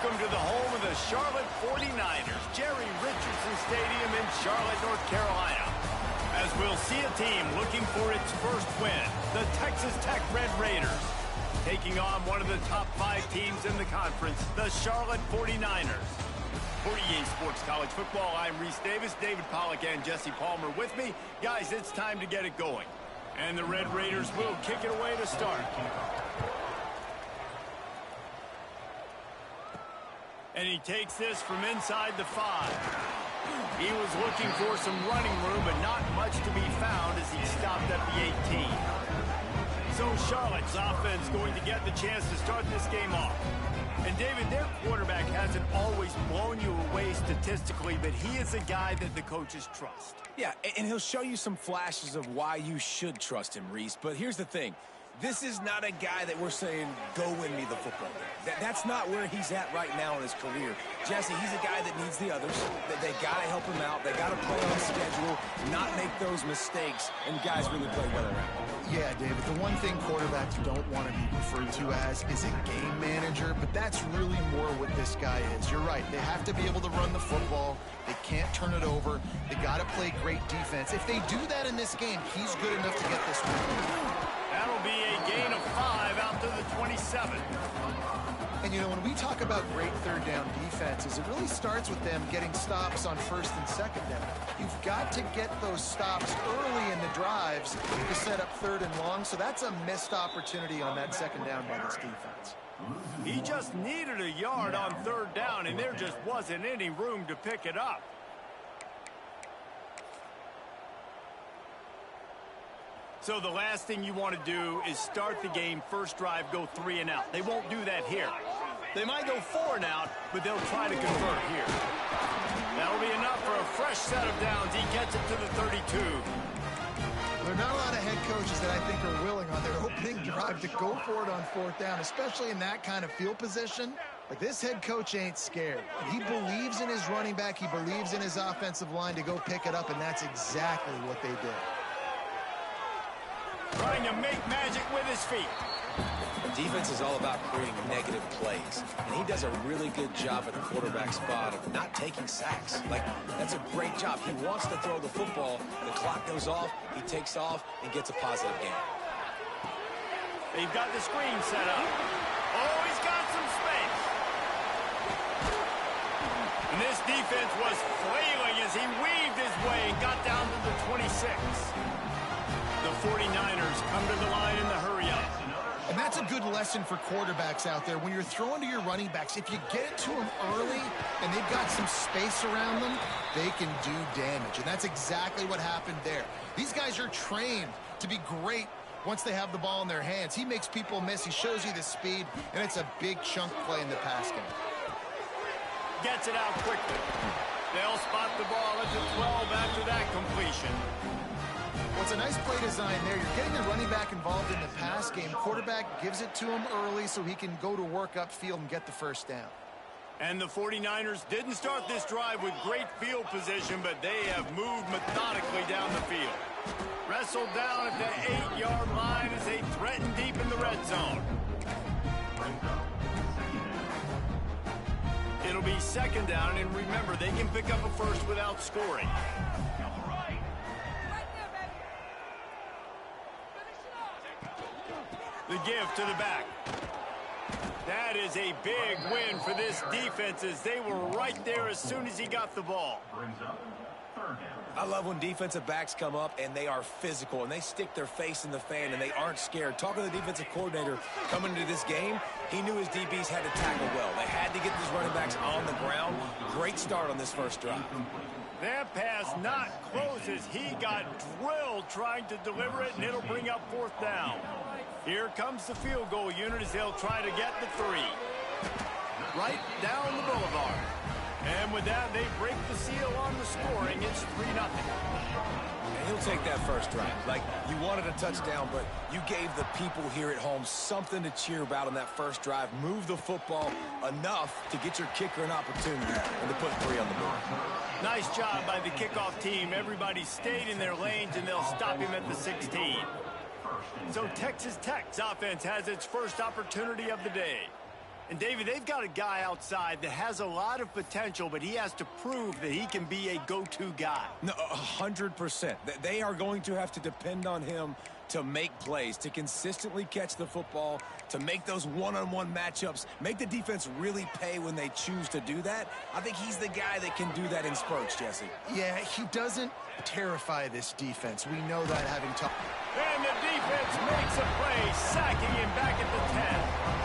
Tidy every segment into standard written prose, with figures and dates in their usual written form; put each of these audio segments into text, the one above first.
welcome to the home of the Charlotte 49ers, Jerry Richardson Stadium in Charlotte, North Carolina. As we'll see a team looking for its first win, the Texas Tech Red Raiders, taking on one of the top 5 teams in the conference, the Charlotte 49ers. For EA Sports College Football, I'm Reese Davis, David Pollack, and Jesse Palmer with me. Guys, it's time to get it going. And the Red Raiders will kick it away to start. And he takes this from inside the 5. He was looking for some running room, but not much to be found as he stopped at the 18. So Charlotte's offense going to get the chance to start this game off. And David, their quarterback hasn't always blown you away statistically, but he is a guy that the coaches trust. Yeah, and he'll show you some flashes of why you should trust him, Reese. But here's the thing. This is not a guy that we're saying, go win me the football game. That's not where he's at right now in his career. Jesse, he's a guy that needs the others. They got to help him out. They got to play on schedule, not make those mistakes, and guys really play well around. Yeah, David, the one thing quarterbacks don't want to be referred to as is a game manager, but that's really more what this guy is. You're right. They have to be able to run the football. They can't turn it over. They got to play great defense. If they do that in this game, he's good enough to get this win. That'll be a gain of 5 out to the 27. And, you know, when we talk about great third down defenses, it really starts with them getting stops on first and second down. You've got to get those stops early in the drives to set up third and long, so that's a missed opportunity on that second down by this defense. He just needed a yard on third down, and there just wasn't any room to pick it up. So the last thing you want to do is start the game, first drive, go 3 and out. They won't do that here. They might go 4 and out, but they'll try to convert here. That'll be enough for a fresh set of downs. He gets it to the 32. There are not a lot of head coaches that I think are willing on their opening drive to go for it on 4th down, especially in that kind of field position. But this head coach ain't scared. He believes in his running back. He believes in his offensive line to go pick it up, and that's exactly what they did. Trying to make magic with his feet. Defense is all about creating negative plays, and he does a really good job at the quarterback spot of not taking sacks. Like, that's a great job. He wants to throw the football. The clock goes off, he takes off, and gets a positive gain. They've got the screen set up. Oh, he's got some space. And this defense was flailing as he weaved his way and got down to the 26. The 49ers come to the line in the hurry-up. And that's a good lesson for quarterbacks out there. When you're throwing to your running backs, if you get it to them early and they've got some space around them, they can do damage. And that's exactly what happened there. These guys are trained to be great once they have the ball in their hands. He makes people miss. He shows you the speed, and it's a big chunk play in the pass game. Gets it out quickly. They'll spot the ball at the 12 after that completion. What's a nice play design there, you're getting the running back involved in the pass game. Quarterback gives it to him early so he can go to work upfield and get the first down. And the 49ers didn't start this drive with great field position, but they have moved methodically down the field. Wrestled down at the 8-yard line as they threaten deep in the red zone. It'll be second down, and remember, they can pick up a first without scoring. The give to the back. That is a big win for this defense as they were right there as soon as he got the ball. I love when defensive backs come up and they are physical and they stick their face in the fan and they aren't scared. Talking to the defensive coordinator coming into this game, he knew his DBs had to tackle well. They had to get these running backs on the ground. Great start on this first drive. That pass not close as he got drilled trying to deliver it, and it'll bring up 4th down. Here comes the field goal unit as they'll try to get the 3. Right down the boulevard. And with that, they break the seal on the scoring. It's 3-0. And he'll take that first drive. Like, you wanted a touchdown, but you gave the people here at home something to cheer about on that first drive. Move the football enough to get your kicker an opportunity and to put 3 on the board. Nice job by the kickoff team. Everybody stayed in their lanes, and they'll stop him at the 16. So Texas Tech's offense has its first opportunity of the day. And, David, they've got a guy outside that has a lot of potential, but he has to prove that he can be a go-to guy. No, 100%. They are going to have to depend on him to make plays, to consistently catch the football, to make those one-on-one matchups, make the defense really pay when they choose to do that. I think he's the guy that can do that in spurts, Jesse. Yeah, he doesn't terrify this defense. We know that having talked. And the defense makes a play, sacking him back at the 10.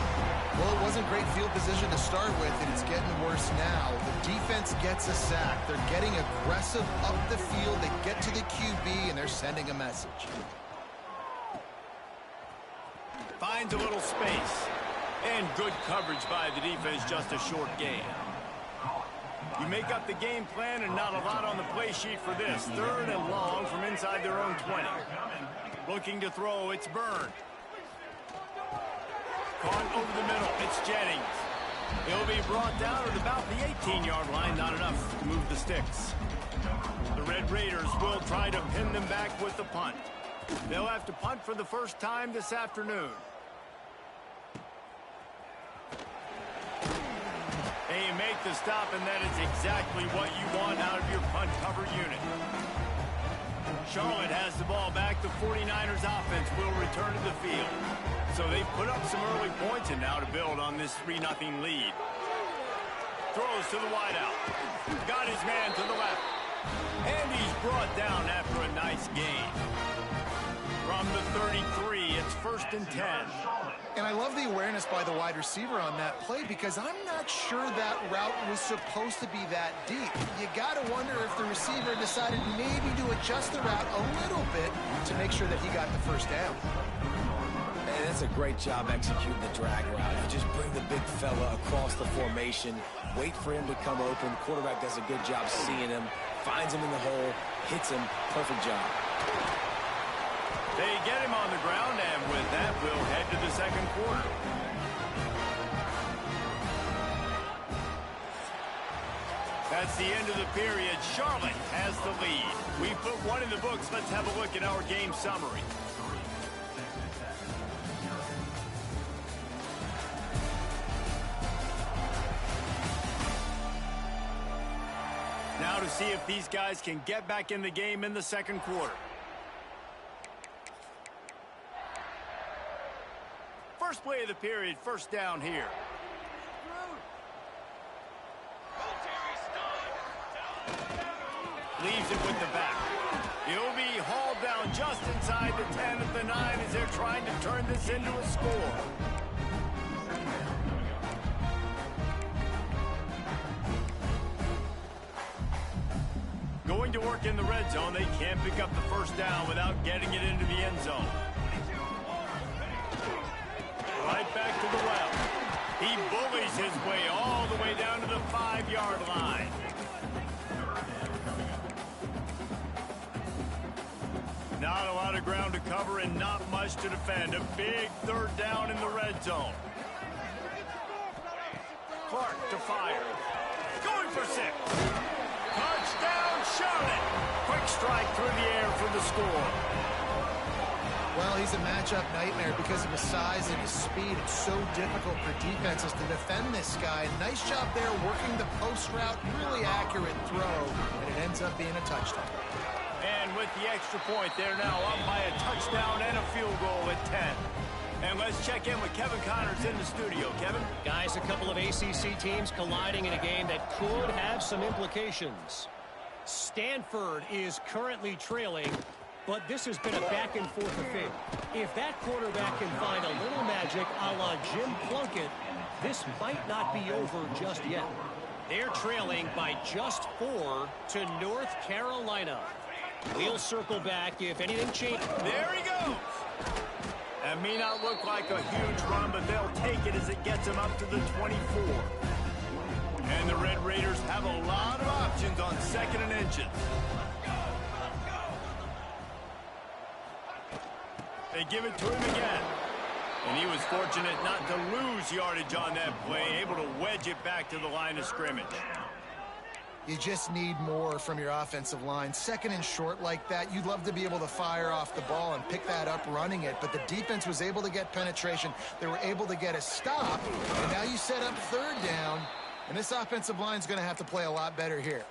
Well, it wasn't great field position to start with, and it's getting worse now. The defense gets a sack. They're getting aggressive up the field. They get to the QB, and they're sending a message. Finds a little space. And good coverage by the defense, just a short gain. You make up the game plan and not a lot on the play sheet for this. 3rd and long from inside their own 20. Looking to throw, it's Byrne. Caught over the middle, it's Jennings. He'll be brought down at about the 18-yard line, not enough to move the sticks. The Red Raiders will try to pin them back with the punt. They'll have to punt for the first time this afternoon. And you make the stop, and that is exactly what you want out of your punt cover unit. Charlotte has the ball back. The 49ers offense will return to the field. So they've put up some early points, and now to build on this 3-0 lead. Throws to the wideout. Got his man to the left. And he's brought down after a nice gain. From the 33, it's 1st and 10. And I love the awareness by the wide receiver on that play because I'm not sure that route was supposed to be that deep. You got to wonder if the receiver decided maybe to adjust the route a little bit to make sure that he got the first down. And that's a great job executing the drag route. You just bring the big fella across the formation, wait for him to come open. The quarterback does a good job seeing him, finds him in the hole, hits him. Perfect job. They get him on the ground, and with that, we'll head to the second quarter. That's the end of the period. Charlotte has the lead. We put one in the books. Let's have a look at our game summary. Now to see if these guys can get back in the game in the second quarter. First play of the period, first down here. Leaves it with the back. He'll be hauled down just inside the 10 at the 9 as they're trying to turn this into a score. Going to work in the red zone. They can't pick up the first down without getting it into the end zone. Right back to the left. He bullies his way all the way down to the 5-yard line. Not a lot of ground to cover and not much to defend. A big 3rd down in the red zone. Clark to fire. Going for 6. Touchdown, Charlotte. Quick strike through the air for the score. Well, he's a matchup nightmare because of his size and his speed. It's so difficult for defenses to defend this guy. Nice job there working the post route. Really accurate throw, and it ends up being a touchdown. And with the extra point, they're now up by a touchdown and a field goal at 10. And let's check in with Kevin Connors in the studio. Kevin? Guys, a couple of ACC teams colliding in a game that could have some implications. Stanford is currently trailing, but this has been a back-and-forth affair. If that quarterback can find a little magic a la Jim Plunkett, this might not be over just yet. They're trailing by just 4 to North Carolina. We'll circle back if anything changes. There he goes. That may not look like a huge run, but they'll take it as it gets them up to the 24. And the Red Raiders have a lot of options on 2nd and inches. They give it to him again. And he was fortunate not to lose yardage on that play, able to wedge it back to the line of scrimmage. You just need more from your offensive line. Second and short like that, you'd love to be able to fire off the ball and pick that up running it, but the defense was able to get penetration. They were able to get a stop, and now you set up third down, and this offensive line is going to have to play a lot better here.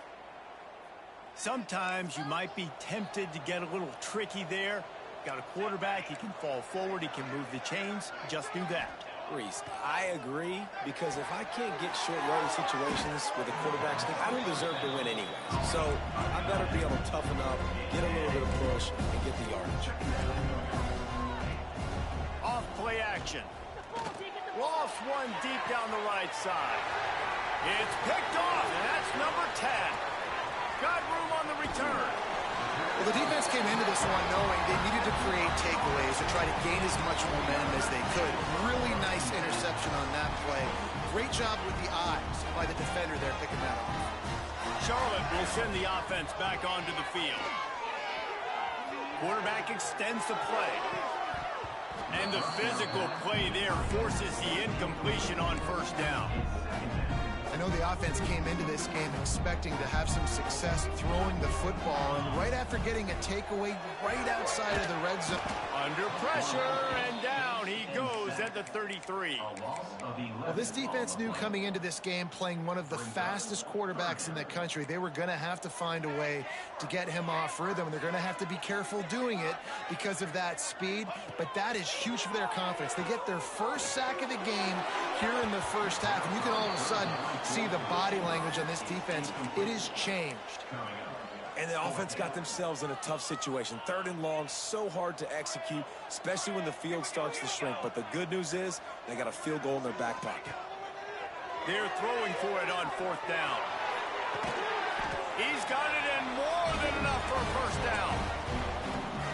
Sometimes you might be tempted to get a little tricky there. Got a quarterback, he can fall forward, he can move the chains. Just do that. Reese, I agree, because if I can't get short yardage situations with a quarterback sneak, I don't deserve to win anyway. So I better be able to toughen up, get a little bit of push, and get the yardage. Off play action. Lost one deep down the right side. It's picked off, and that's number 10. Got room on the return. Well, the defense came into this one knowing they needed to create takeaways and try to gain as much momentum as they could. Really nice interception on that play. Great job with the eyes by the defender there picking that up. Charlotte will send the offense back onto the field. Quarterback extends the play. And the physical play there forces the incompletion on first down. I know the offense came into this game expecting to have some success throwing the football, and right after getting a takeaway right outside of the red zone. Under pressure, and down he goes at the 33. Well, this defense knew coming into this game, playing one of the fastest quarterbacks in the country, they were going to have to find a way to get him off rhythm, and they're going to have to be careful doing it because of that speed, but that is huge for their confidence. They get their first sack of the game here in the first half, and you can all of a sudden see the body language on this defense. It has changed. And the offense got themselves in a tough situation. Third and long, so hard to execute, especially when the field starts to shrink. But the good news is they got a field goal in their back pocket. They're throwing for it on fourth down. He's got it, and more than enough for a first down.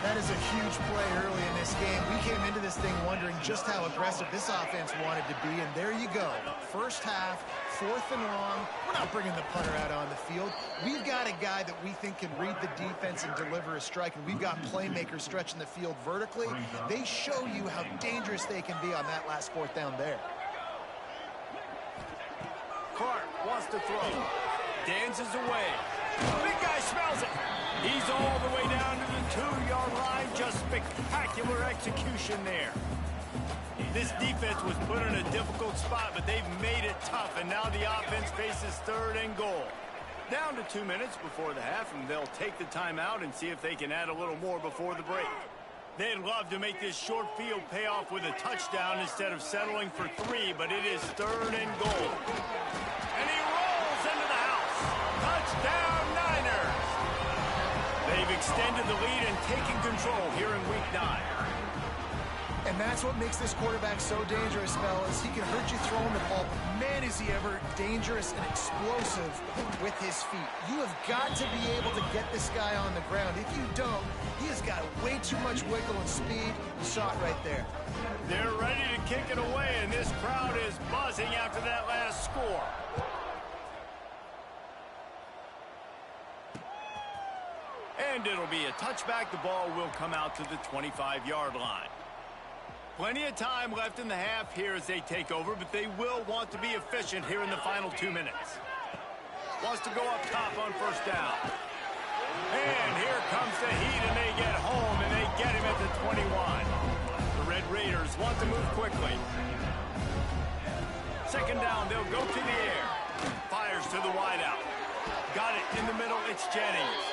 That is a huge play early in this game. We came into this thing wondering just how aggressive this offense wanted to be, and there you go. First half, fourth and long. We're not bringing the punter out on the field. We've got a guy that we think can read the defense and deliver a strike, and we've got playmakers stretching the field vertically. They show you how dangerous they can be on that last fourth down there. Clark wants to throw. Dances away. Big guy smells it. He's all the way down to the 2-yard line. Just spectacular execution there. This defense was put in a difficult spot, but they've made it tough, and now the offense faces third and goal. Down to 2 minutes before the half, and they'll take the timeout and see if they can add a little more before the break. They'd love to make this short field pay off with a touchdown instead of settling for 3, but it is third and goal. And he rolls into the house. Touchdown, Niners! They've extended the lead and taken control here in Week 9. And that's what makes this quarterback so dangerous, fellas. He can hurt you throwing the ball, but man, is he ever dangerous and explosive with his feet. You have got to be able to get this guy on the ground. If you don't, he has got way too much wiggle and speed. You saw it right there. They're ready to kick it away, and this crowd is buzzing after that last score. And it'll be a touchback. The ball will come out to the 25-yard line. Plenty of time left in the half here as they take over, but they will want to be efficient here in the final 2 minutes. Wants to go up top on first down. And here comes the heat, and they get home, and they get him at the 21. The Red Raiders want to move quickly. Second down, they'll go to the air. Fires to the wideout. Got it in the middle, it's Jennings.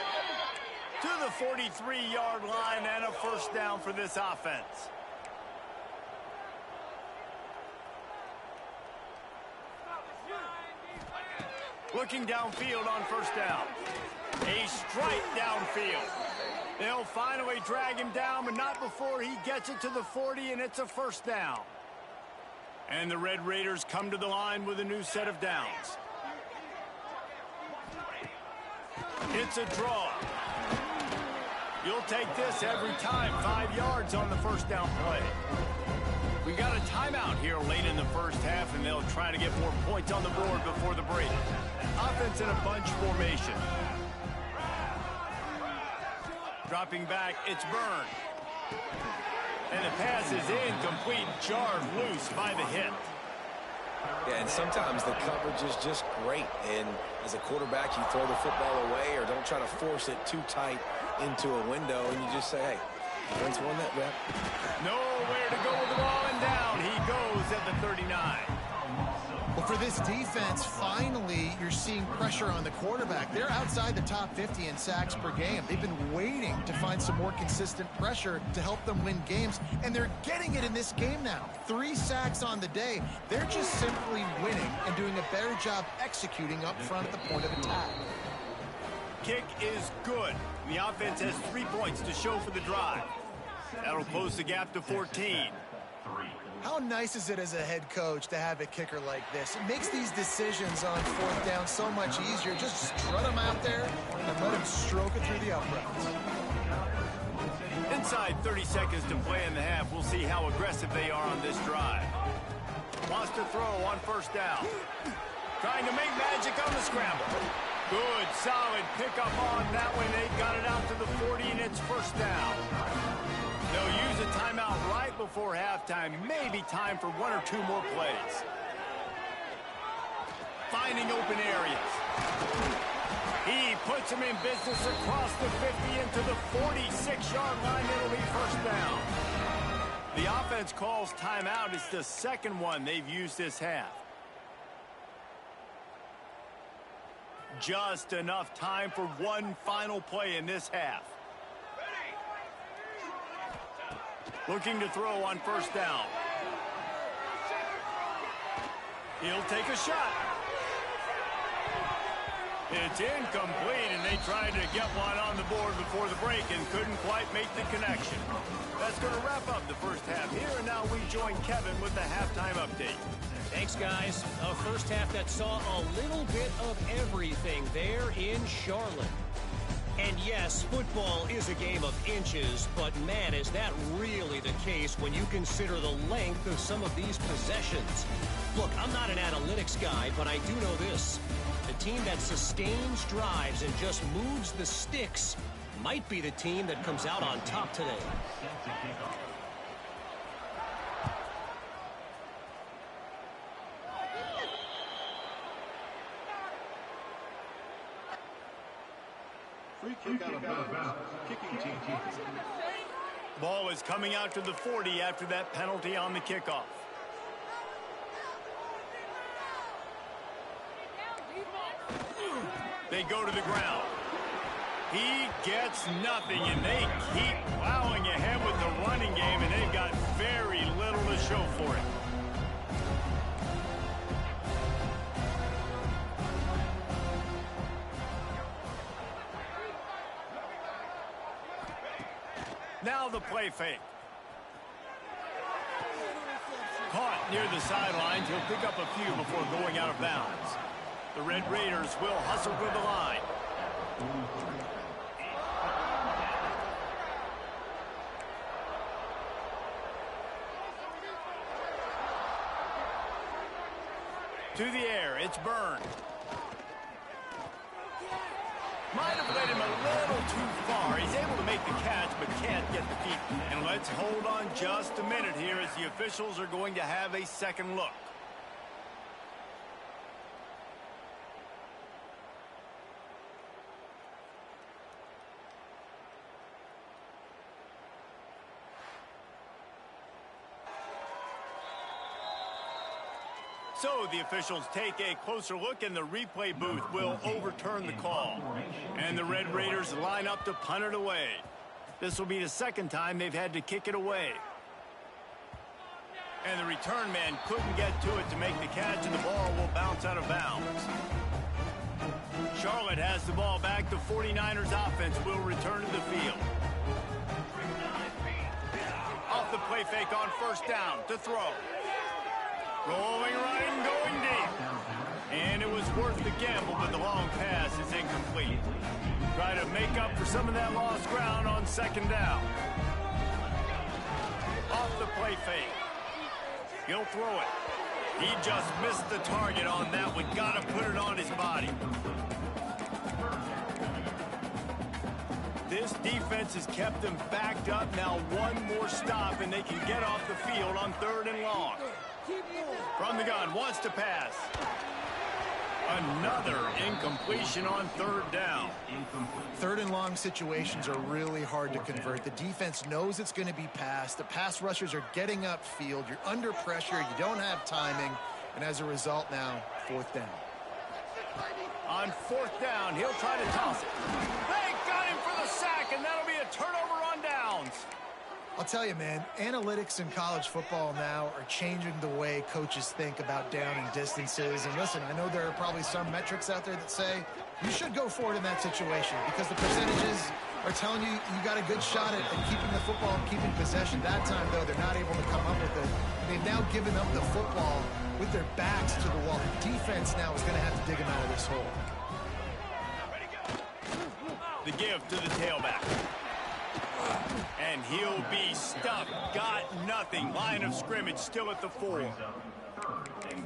To the 43-yard line, and a first down for this offense. Looking downfield on first down. A strike downfield. They'll finally drag him down, but not before he gets it to the 40, and it's a first down. And the Red Raiders come to the line with a new set of downs. It's a draw. You'll take this every time. 5 yards on the first down play. We got a timeout here late in the first half, and they'll try to get more points on the board before the break. Offense in a bunch formation. Dropping back, it's Byrne. And the pass is incomplete, jarred loose by the hit. Yeah, and sometimes the coverage is just great. And as a quarterback, you throw the football away or don't try to force it too tight into a window, and you just say, hey, defense won that rep. Nowhere to go with the ball, and down he goes at the 39. Well, for this defense, finally, you're seeing pressure on the quarterback. They're outside the top 50 in sacks per game. They've been waiting to find some more consistent pressure to help them win games, and they're getting it in this game now. 3 sacks on the day. They're just simply winning and doing a better job executing up front at the point of attack. Kick is good. The offense has 3 points to show for the drive. That'll close the gap to 14. How nice is it as a head coach to have a kicker like this? It makes these decisions on 4th down so much easier. Just strut them out there and let them stroke it through the uprights. Inside 30 seconds to play in the half. We'll see how aggressive they are on this drive. Wants to throw on 1st down. Trying to make magic on the scramble. Good, solid pickup on that one. They got it out to the 40, and it's 1st down. They'll use a timeout right before halftime. Maybe time for 1 or 2 more plays. Finding open areas. He puts them in business across the 50 into the 46-yard line. It'll be 1st down. The offense calls timeout. It's the 2nd one they've used this half. Just enough time for 1 final play in this half. Looking to throw on 1st down. He'll take a shot. It's incomplete, and they tried to get one on the board before the break and couldn't quite make the connection. That's going to wrap up the 1st half here, and now we join Kevin with the halftime update. Thanks, guys. A first half that saw a little bit of everything there in Charlotte. And yes, football is a game of inches, but man, is that really the case when you consider the length of some of these possessions. Look, I'm not an analytics guy, but I do know this. The team that sustains drives and just moves the sticks might be the team that comes out on top today. Free kick out of bounds. Kicking team. Ball is coming out to the 40 after that penalty on the kickoff. They go to the ground. He gets nothing, and they keep plowing ahead with the running game, and they've got very little to show for it. Now the play fake. Caught near the sidelines. He'll pick up a few before going out of bounds. The Red Raiders will hustle to the line. To the air, it's Byrne. Might have led him a little too far. He's able to make the catch, but can't get the feet. And let's hold on just a minute here as the officials are going to have a second look. So the officials take a closer look, and the replay booth will overturn the call. And the Red Raiders line up to punt it away. This will be the 2nd time they've had to kick it away. And the return man couldn't get to it to make the catch, and the ball will bounce out of bounds. Charlotte has the ball back. The 49ers offense will return to the field. Off the play fake on 1st down to throw. Rolling, running, going deep. And it was worth the gamble, but the long pass is incomplete. Try to make up for some of that lost ground on 2nd down. Off the play fake. He'll throw it. He just missed the target on that one. Got to put it on his body. This defense has kept them backed up. Now one more stop, and they can get off the field on 3rd and long. From the gun, wants to pass. Another incompletion on 3rd down. 3rd and long situations are really hard to convert. The defense knows it's going to be passed. The pass rushers are getting upfield. You're under pressure. You don't have timing. And as a result now, 4th down. On 4th down, he'll try to toss it. They got him for the sack, and that'll be a turnover on downs. I'll tell you, man, analytics in college football now are changing the way coaches think about down and distances. And listen, I know there are probably some metrics out there that say you should go for it in that situation because the percentages are telling you you got a good shot at keeping the football and keeping possession. That time, though, they're not able to come up with it. They've now given up the football with their backs to the wall. The defense now is going to have to dig them out of this hole. The give to the tailback. And he'll be stuffed. Got nothing. Line of scrimmage still at the 4.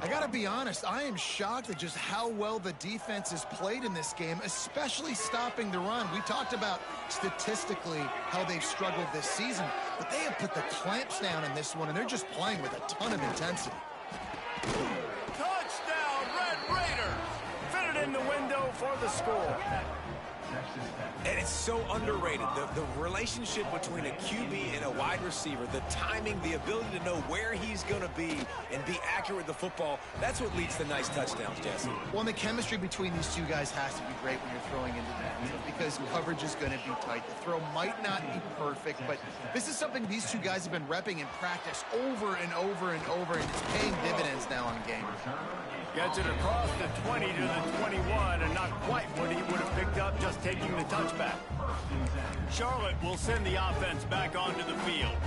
I got to be honest, I am shocked at just how well the defense has played in this game, especially stopping the run. We talked about statistically how they've struggled this season, but they have put the clamps down in this one, and they're just playing with a ton of intensity. Touchdown, Red Raiders! Fitted in the window for the score. And it's so underrated. The relationship between a QB and a wide receiver, the timing, the ability to know where he's going to be and be accurate with the football, that's what leads to nice touchdowns, Jesse. Well, and the chemistry between these two guys has to be great when you're throwing into that because coverage is going to be tight. The throw might not be perfect, but this is something these two guys have been repping in practice over and over and over, and it's paying dividends now in game. Gets it across the 20 to the 21, and not quite what he would have picked up just taking the touchback. Charlotte will send the offense back onto the field.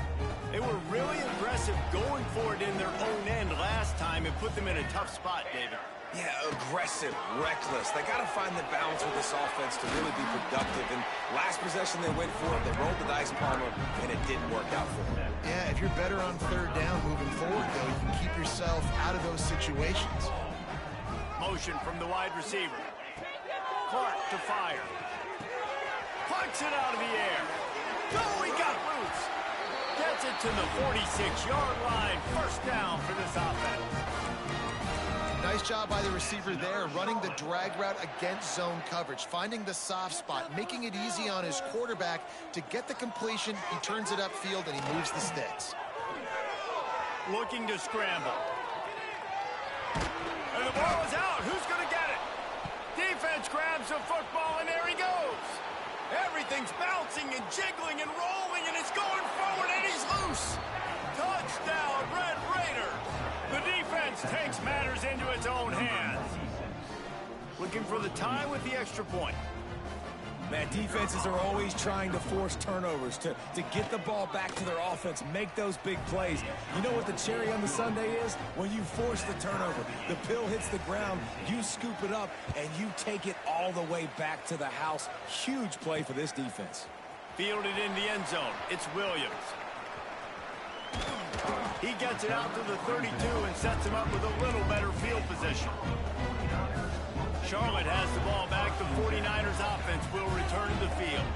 They were really aggressive going for it in their own end last time and put them in a tough spot, David. Yeah, aggressive, reckless. They got to find the balance with this offense to really be productive. And last possession they went for it, they rolled the dice, Palmer, and it didn't work out for them. Yeah, if you're better on 3rd down moving forward, though, you can keep yourself out of those situations. Motion from the wide receiver. Clark to fire. Plucks it out of the air. Oh, he got loose. Gets it to the 46-yard line. 1st down for this offense. Nice job by the receiver there, running the drag route against zone coverage, finding the soft spot, making it easy on his quarterback to get the completion. He turns it upfield, and he moves the sticks. Looking to scramble. And the ball is out. Who's going to get it? Defense grabs the football, and there he goes. Everything's bouncing and jiggling and rolling, and it's going forward, and he's loose. Touchdown, Red Raiders. The defense takes matters into its own hands. Looking for the tie with the extra point. Man, defenses are always trying to force turnovers to get the ball back to their offense, make those big plays. You know what the cherry on the sundae is? When you force the turnover, the pill hits the ground, you scoop it up, and you take it all the way back to the house. Huge play for this defense. Fielded in the end zone. It's Williams. He gets it out to the 32 and sets him up with a little better field position. Charlotte has the ball back. The 49ers offense will return to the field.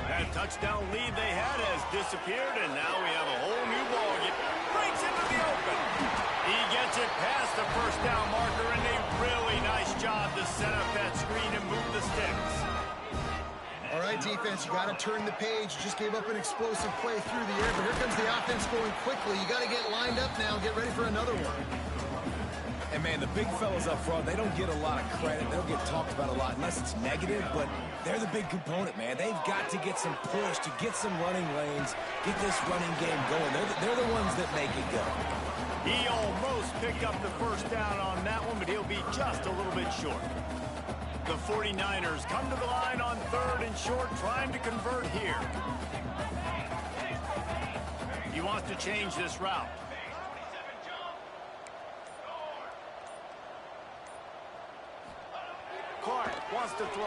That touchdown lead they had has disappeared, and now we have a whole new ballgame. Breaks into the open. He gets it past the 1st down marker, and a really nice job to set up that screen and move the sticks. All right, defense, you got to turn the page. Just gave up an explosive play through the air, but here comes the offense going quickly. You got to get lined up now, get ready for another one. And, man, the big fellas up front, they don't get a lot of credit. They don't get talked about a lot unless it's negative, but they're the big component, man. They've got to get some push, to get some running lanes, get this running game going. They're the ones that make it go. He almost picked up the 1st down on that one, but he'll be just a little bit short. The 49ers come to the line on 3rd and short, trying to convert here. He wants to change this route. Clark wants to throw.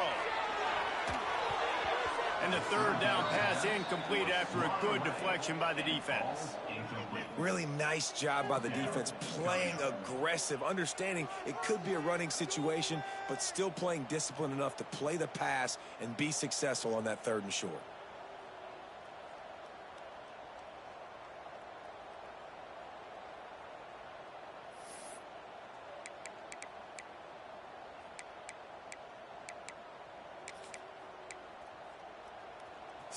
And the 3rd down pass incomplete after a good deflection by the defense. Really nice job by the defense, playing aggressive, understanding it could be a running situation, but still playing disciplined enough to play the pass and be successful on that 3rd and short.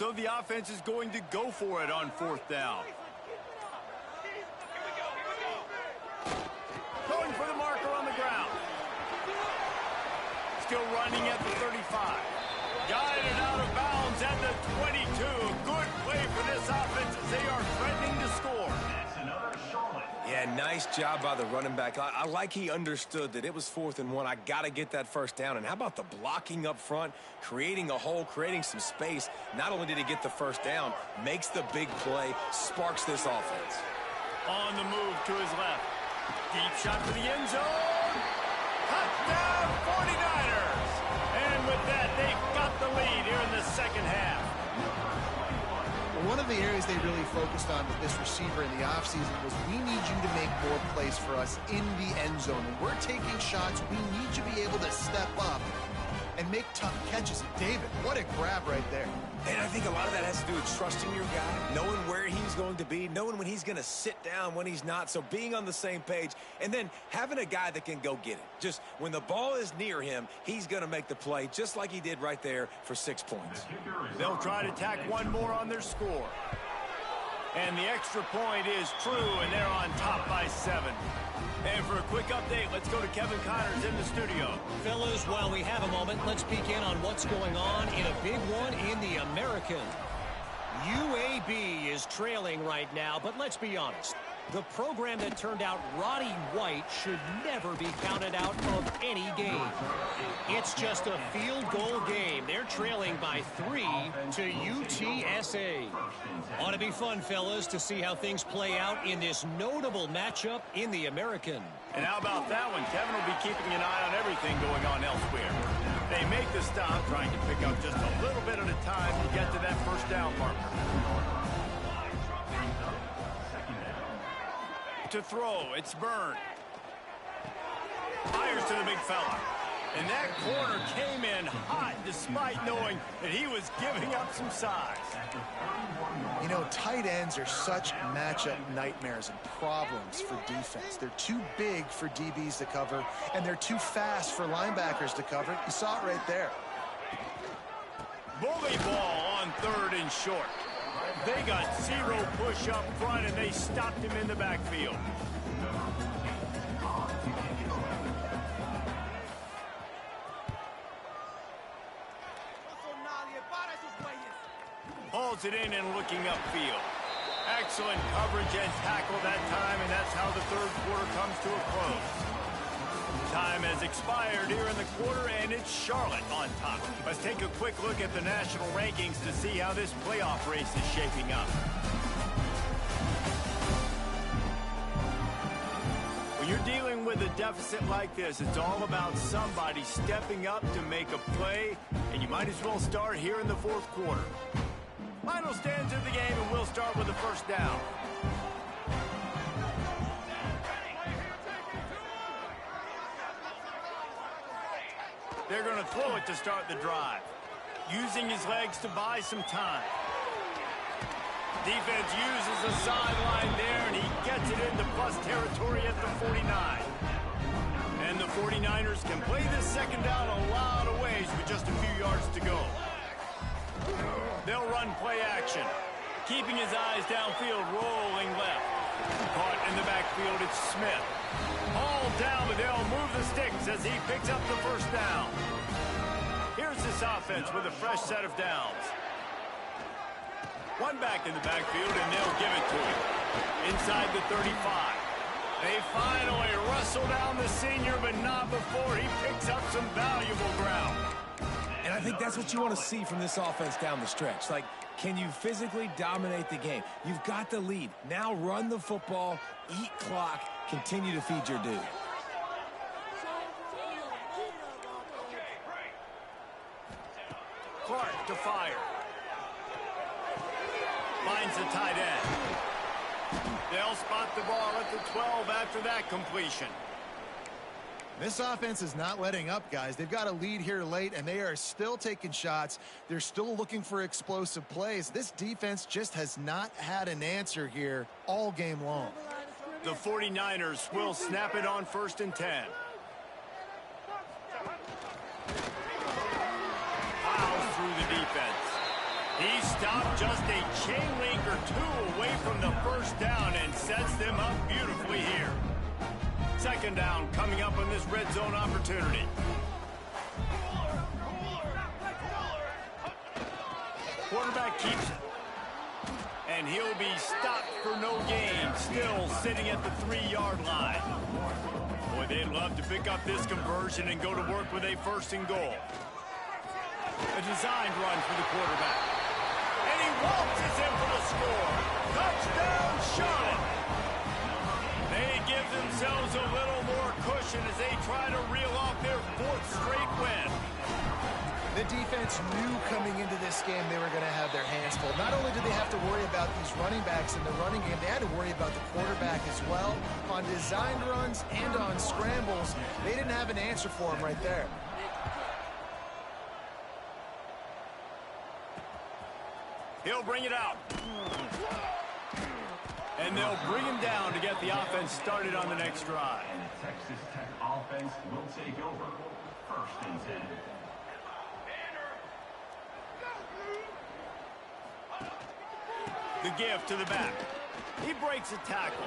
So the offense is going to go for it on 4th down. Going for the marker on the ground. Still running at the 35. Guided out of bounds at the 22. Good play for this offense as they are threatening to score. Yeah, nice job by the running back. I like he understood that it was 4th and 1. I got to get that first down. And how about the blocking up front, creating a hole, creating some space. Not only did he get the first down, makes the big play, sparks this offense. On the move to his left. Deep shot for the end zone. Touchdown 49ers. And with that, they've got the lead here in the second half. One of the areas they really focused on with this receiver in the offseason was we need you to make more plays for us in the end zone. When we're taking shots, we need you to be able to step up and make tough catches. David, what a grab right there. And I think a lot of that has to do with trusting your guy, knowing where he's going to be, knowing when he's going to sit down, when he's not. So being on the same page, and then having a guy that can go get it. Just when the ball is near him, he's going to make the play, just like he did right there for 6 points. They'll try to tack one more on their score. And the extra point is true, and they're on top by 7. And for a quick update, let's go to Kevin Connors in the studio. Fellas, while we have a moment, let's peek in on what's going on in a big one in the American. UAB is trailing right now, but let's be honest. The program that turned out Roddy White should never be counted out of any game. It's just a field goal game. They're trailing by 3 to UTSA. Ought to be fun, fellas, to see how things play out in this notable matchup in the American. And how about that one? Kevin will be keeping an eye on everything going on elsewhere. They make the stop, trying to pick up just a little bit at a time to get to that first down marker. To throw, it's Byrne. Fires to the big fella. And that corner came in hot despite knowing that he was giving up some size. You know, tight ends are such matchup nightmares and problems for defense. They're too big for DBs to cover, and they're too fast for linebackers to cover. You saw it right there. Bully ball on 3rd and short. They got 0 push up front, and they stopped him in the backfield. Hauls it in and looking upfield. Excellent coverage and tackle that time, and that's how the 3rd quarter comes to a close. Time has expired here in the quarter, and it's Charlotte on top. Let's take a quick look at the national rankings to see how this playoff race is shaping up. When you're dealing with a deficit like this, it's all about somebody stepping up to make a play, and you might as well start here in the 4th quarter. Final stands of the game, and we'll start with the first down. They're going to throw it to start the drive. Using his legs to buy some time. Defense uses the sideline there, and he gets it into plus territory at the 49. And the 49ers can play this second down a lot of ways with just a few yards to go. They'll run play action. Keeping his eyes downfield, rolling left. Caught in the backfield, it's Smith. Hauled down, but they'll move the sticks as he picks up the first down. Here's this offense with a fresh set of downs. One back in the backfield, and they'll give it to him. Inside the 35. They finally wrestle down the senior, but not before he picks up some valuable ground. And I think that's what you want to see from this offense down the stretch. Like, can you physically dominate the game? You've got the lead. Now run the football, eat clock, continue to feed your dude. Clark to fire. Finds the tight end. They'll spot the ball at the 12 after that completion. This offense is not letting up, guys. They've got a lead here late, and they are still taking shots. They're still looking for explosive plays. This defense just has not had an answer here all game long. The 49ers will snap it on 1st and 10. Fouls through the defense. He stopped just a chain link or two away from the first down and sets them up beautifully here. Second down coming up on this red zone opportunity. Quarterback keeps it. And he'll be stopped for no gain, still sitting at the 3-yard line. Boy, they'd love to pick up this conversion and go to work with a first and goal. A designed run for the quarterback. And he waltzes in for the score. Touchdown, Charlotte. They give themselves a little more cushion as they try to reel off their 4th straight win. The defense knew coming into this game they were going to have their hands full. Not only did they have to worry about these running backs in the running game, they had to worry about the quarterback as well. On designed runs and on scrambles, they didn't have an answer for him right there. He'll bring it out. And they'll bring him down to get the offense started on the next drive. And the Texas Tech offense will take over. First and 10. The give to the back. He breaks a tackle.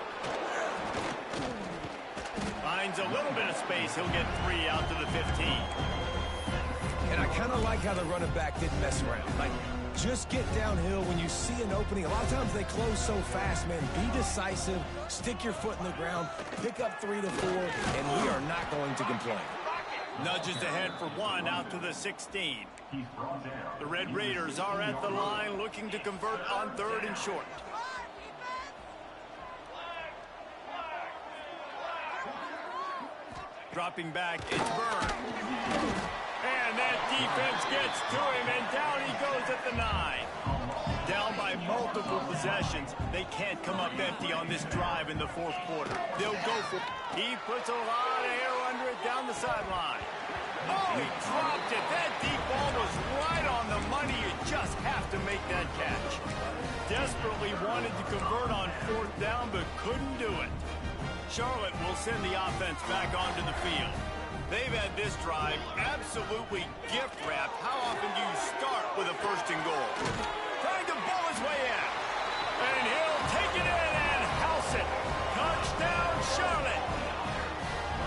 Finds a little bit of space. He'll get 3 out to the 15. And I kind of like how the running back didn't mess around. Like, just get downhill when you see an opening. A lot of times they close so fast, man. Be decisive. Stick your foot in the ground. Pick up 3 to 4, and we are not going to complain. Nudges ahead for 1 out to the 16. The Red Raiders are at the line looking to convert on 3rd and short. Dropping back, it's Byrne. And that defense gets to him, and down he goes at the 9. Down by multiple possessions. They can't come up empty on this drive in the 4th quarter. They'll go for it. He puts a lot of air under it down the sideline. Oh, he dropped it. That deep ball was right on the money. You just have to make that catch. Desperately wanted to convert on 4th down, but couldn't do it. Charlotte will send the offense back onto the field. They've had this drive absolutely gift-wrapped. How often do you start with a first and goal? Trying to ball his way in. And he'll take it in and house it. Touchdown, Charlotte.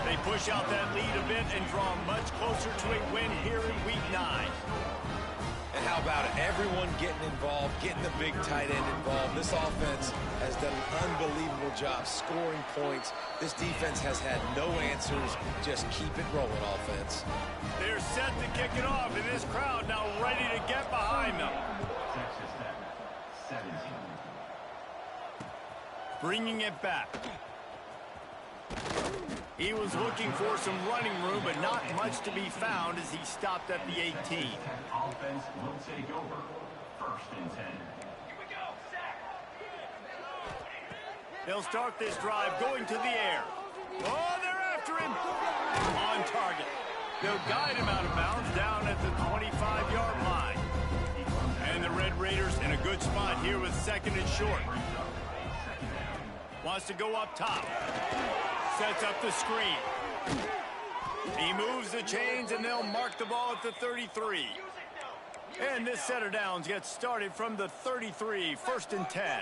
They push out that lead a bit and draw much closer to a win here in Week 9. And how about it? Everyone getting involved, getting the big tight end involved. This offense has done an unbelievable job scoring points. This defense has had no answers. Just keep it rolling, offense. They're set to kick it off, and this crowd now ready to get behind them. Texas Tech, 17. Bringing it back. He was looking for some running room, but not much to be found as he stopped at the 18. Offense will take over. First and 10. They'll start this drive going to the air. Oh, they're after him. On target. They'll guide him out of bounds down at the 25-yard line. And the Red Raiders in a good spot here with 2nd and short. Wants to go up top. Sets up the screen. He moves the chains, and they'll mark the ball at the 33. And this set of downs gets started from the 33, 1st and 10.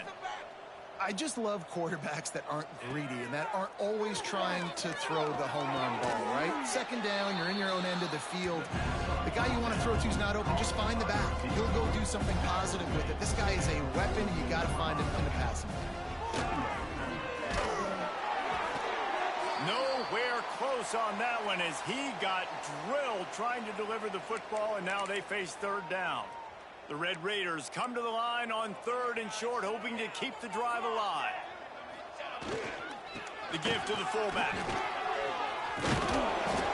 I just love quarterbacks that aren't greedy and that aren't always trying to throw the home run ball, right? 2nd down, you're in your own end of the field. The guy you want to throw to is not open. Just find the back. He'll go do something positive with it. This guy is a weapon. You got to find him in the passing game. Nowhere close on that one as he got drilled trying to deliver the football, and now they face 3rd down. The Red Raiders come to the line on 3rd and short, hoping to keep the drive alive. The give to the fullback.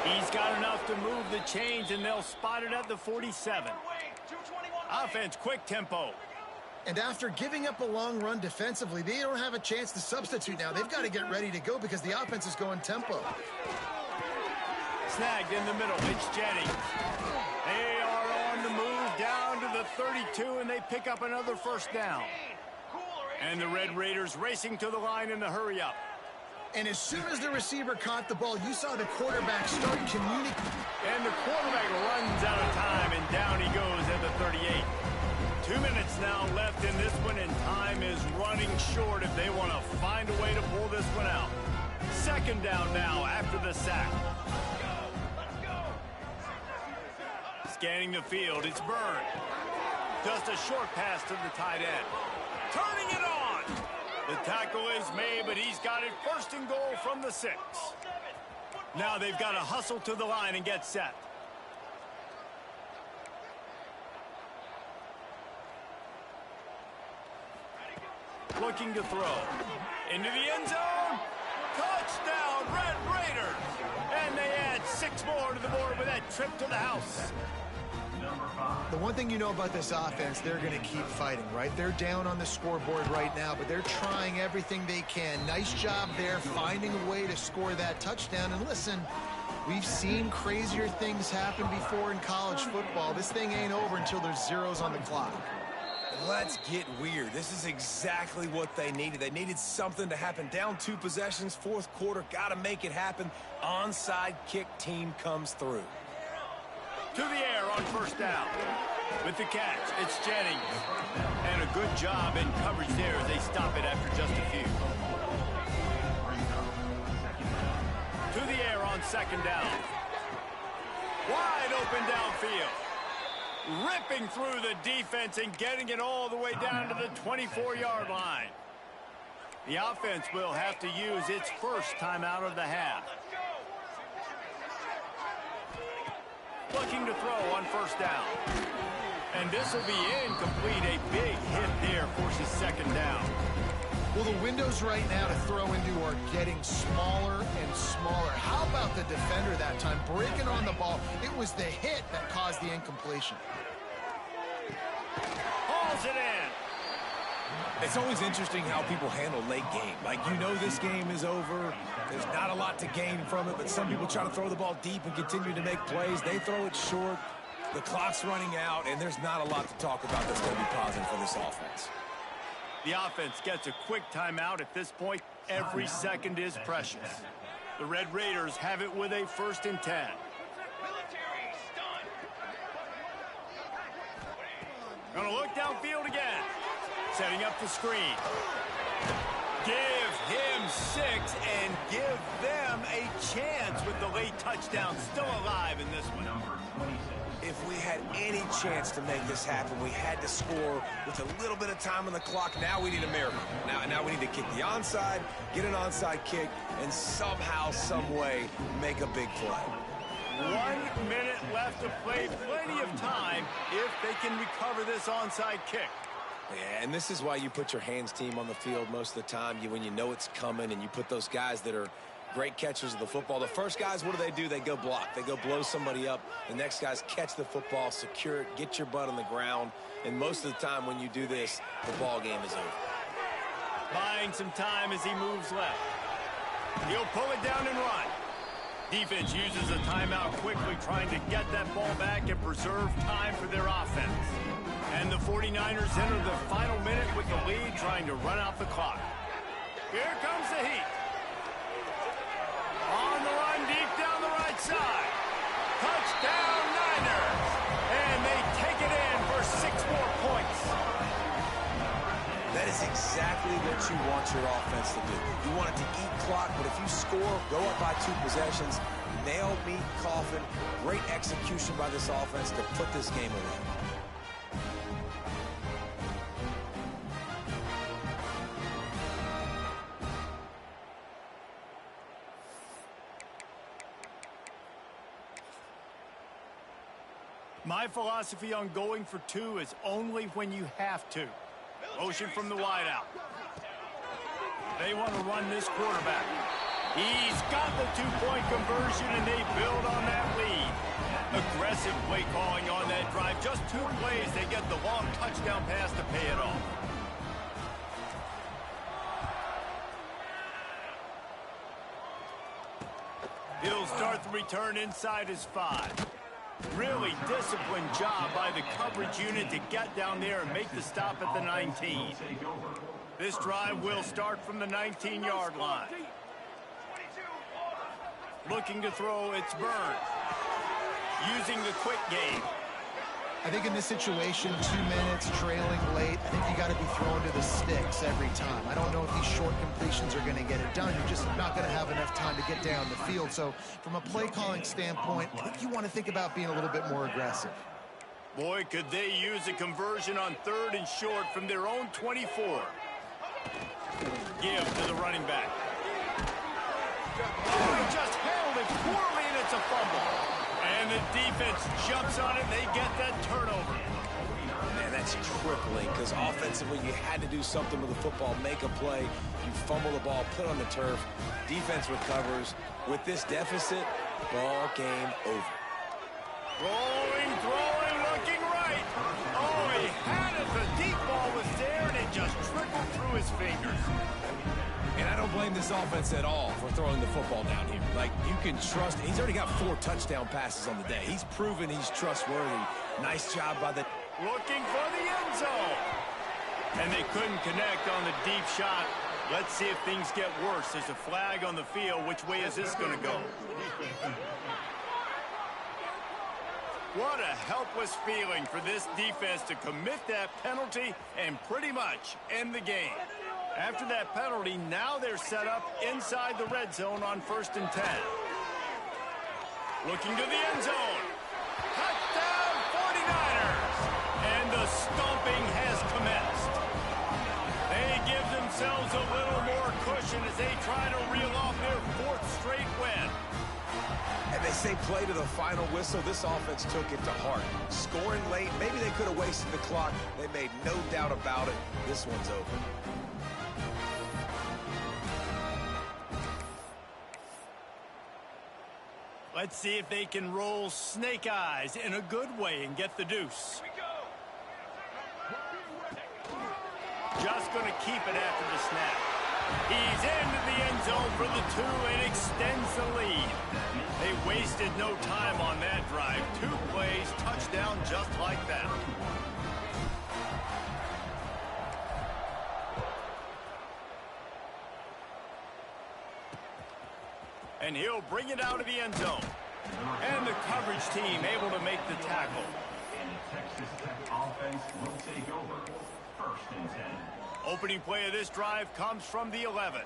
He's got enough to move the chains, and they'll spot it at the 47. Offense, quick tempo. And after giving up a long run defensively, they don't have a chance to substitute now. They've got to get ready to go because the offense is going tempo. Snagged in the middle. It's Jennings. They are on the move down to the 32, and they pick up another 1st down. And the Red Raiders racing to the line in the hurry-up. And as soon as the receiver caught the ball, you saw the quarterback start communicating. And the quarterback runs out of time, and down he goes at the 38. 2 minutes now left in this one, and time is running short if they want to find a way to pull this one out. Second down now after the sack. Scanning the field, it's Byrne. Just a short pass to the tight end. Turning it on. The tackle is made, but he's got it first and goal from the 6. Now they've got to hustle to the line and get set. Looking to throw. Into the end zone. Touchdown, Red Raiders. And they add 6 more to the board with that trip to the house. The one thing you know about this offense, they're going to keep fighting, right? They're down on the scoreboard right now, but they're trying everything they can. Nice job there, finding a way to score that touchdown. And listen, we've seen crazier things happen before in college football. This thing ain't over until there's zeros on the clock. Let's get weird. This is exactly what they needed. They needed something to happen. Down 2 possessions, 4th quarter, got to make it happen. Onside kick, team comes through. To the air on first down. With the catch, it's Jennings. And a good job in coverage there as they stop it after just a few. To the air on second down. Wide open downfield. Ripping through the defense and getting it all the way down to the 24-yard line. The offense will have to use its first timeout of the half. Looking to throw on first down. And this will be incomplete. A big hit there forces second down. Well, the windows right now to throw into are getting smaller and smaller. How about the defender that time breaking on the ball? It was the hit that caused the incompletion. Hauls it in. It's always interesting how people handle late game. Like, you know this game is over. There's not a lot to gain from it, but some people try to throw the ball deep and continue to make plays. They throw it short. The clock's running out, and there's not a lot to talk about that's going to be positive for this offense. The offense gets a quick timeout at this point. Every second is precious. The Red Raiders have it with a 1st and 10. Gonna look downfield again. Setting up the screen. Give him 6 and give them a chance with the late touchdown still alive in this one. If we had any chance to make this happen, we had to score with a little bit of time on the clock. Now we need a miracle. Now we need to kick the onside, get an onside kick, and somehow, some way, make a big play. 1 minute left to play. Plenty of time if they can recover this onside kick. Yeah, and this is why you put your hands team on the field most of the time. When you know it's coming, and you put those guys that are great catchers of the football. The first guys, what do? They go block. They go blow somebody up. The next guys catch the football, secure it, get your butt on the ground. And most of the time when you do this, the ball game is over. Buying some time as he moves left. He'll pull it down and run. Defense uses a timeout quickly, trying to get that ball back and preserve time for their offense. And the 49ers enter the final minute with the lead, trying to run out the clock. Here comes the heat. On the run, deep down the right side. Touchdown, Niners. And they take it in for 6 more points. That is exactly what you want your offense to do. You want it to eat clock, but if you score, go up by 2 possessions, nail, meet, coffin. Great execution by this offense to put this game away. My philosophy on going for 2 is only when you have to. Motion from the wideout. They want to run this quarterback. He's got the 2-point conversion, and they build on that lead. Aggressive play calling on that drive. Just 2 plays, they get the long touchdown pass to pay it off. He'll start the return inside his 5. Really disciplined job by the coverage unit to get down there and make the stop at the 19. This drive will start from the 19-yard line. Looking to throw, it's Byrne. Using the quick game. I think in this situation, 2 minutes, trailing late, I think you got to be thrown to the sticks every time. I don't know if these short completions are going to get it done. You're just not going to have enough time to get down the field. So from a play calling standpoint, I think you want to think about being a little bit more aggressive. Boy, could they use a conversion on 3rd and short from their own 24. Give to the running back. Oh, he just handled it poorly, and it's a fumble. And the defense jumps on it. They get that turnover. Man, that's tripling because offensively you had to do something with the football, make a play. You fumble the ball, put on the turf. Defense recovers. With this deficit, ball game over. Rolling, throwing, looking right. Oh, he had it. The deep ball was there, and it just trickled through his fingers. And I don't blame this offense at all for throwing the football down here. Like, you can trust. He's already got 4 touchdown passes on the day. He's proven he's trustworthy. Nice job by the... Looking for the end zone. And they couldn't connect on the deep shot. Let's see if things get worse. There's a flag on the field. Which way is this going to go? What a helpless feeling for this defense to commit that penalty and pretty much end the game. After that penalty, now they're set up inside the red zone on 1st and 10. Looking to the end zone. Touchdown 49ers! And the stomping has commenced. They give themselves a little more cushion as they try to reel off their 4th straight win. And they say play to the final whistle. This offense took it to heart. Scoring late, maybe they could have wasted the clock. They made no doubt about it. This one's over. Let's see if they can roll snake eyes in a good way and get the deuce. Just going to keep it after the snap. He's into the end zone for the 2 and extends the lead. They wasted no time on that drive. 2 plays, touchdown just like that. And he'll bring it out of the end zone. And the coverage team able to make the tackle. And the Texas Tech offense will take over. 1st and 10. Opening play of this drive comes from the 11.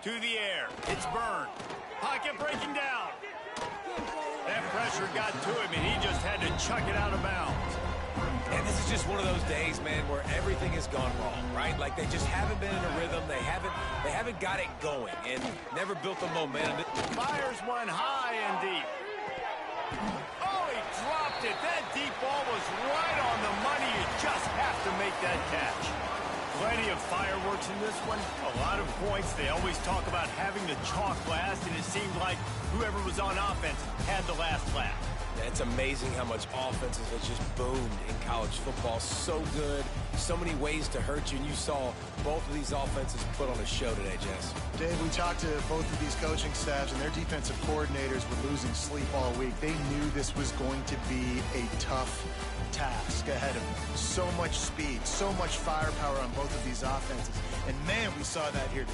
To the air. It's Byrne. Pocket breaking down. That pressure got to him, and he just had to chuck it out of bounds. And this is just one of those days, man, where everything has gone wrong, right? Like they just haven't been in a rhythm. They haven't got it going and never built the momentum. Fires one high and deep. Oh, he dropped it. That deep ball was right on the money. You just have to make that catch. Plenty of fireworks in this one. A lot of points. They always talk about having the chalk last, and it seemed like whoever was on offense had the last laugh. It's amazing how much offenses have just boomed in college football. So good. So many ways to hurt you. And you saw both of these offenses put on a show today, Jess. Dave, we talked to both of these coaching staffs, and their defensive coordinators were losing sleep all week. They knew this was going to be a tough task ahead of them. So much speed, so much firepower on both of these offenses. And, man, we saw that here today.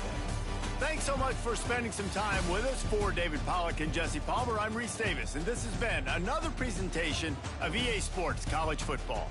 Thanks so much for spending some time with us. For David Pollack and Jesse Palmer, I'm Reese Davis, and this has been another presentation of EA Sports College Football.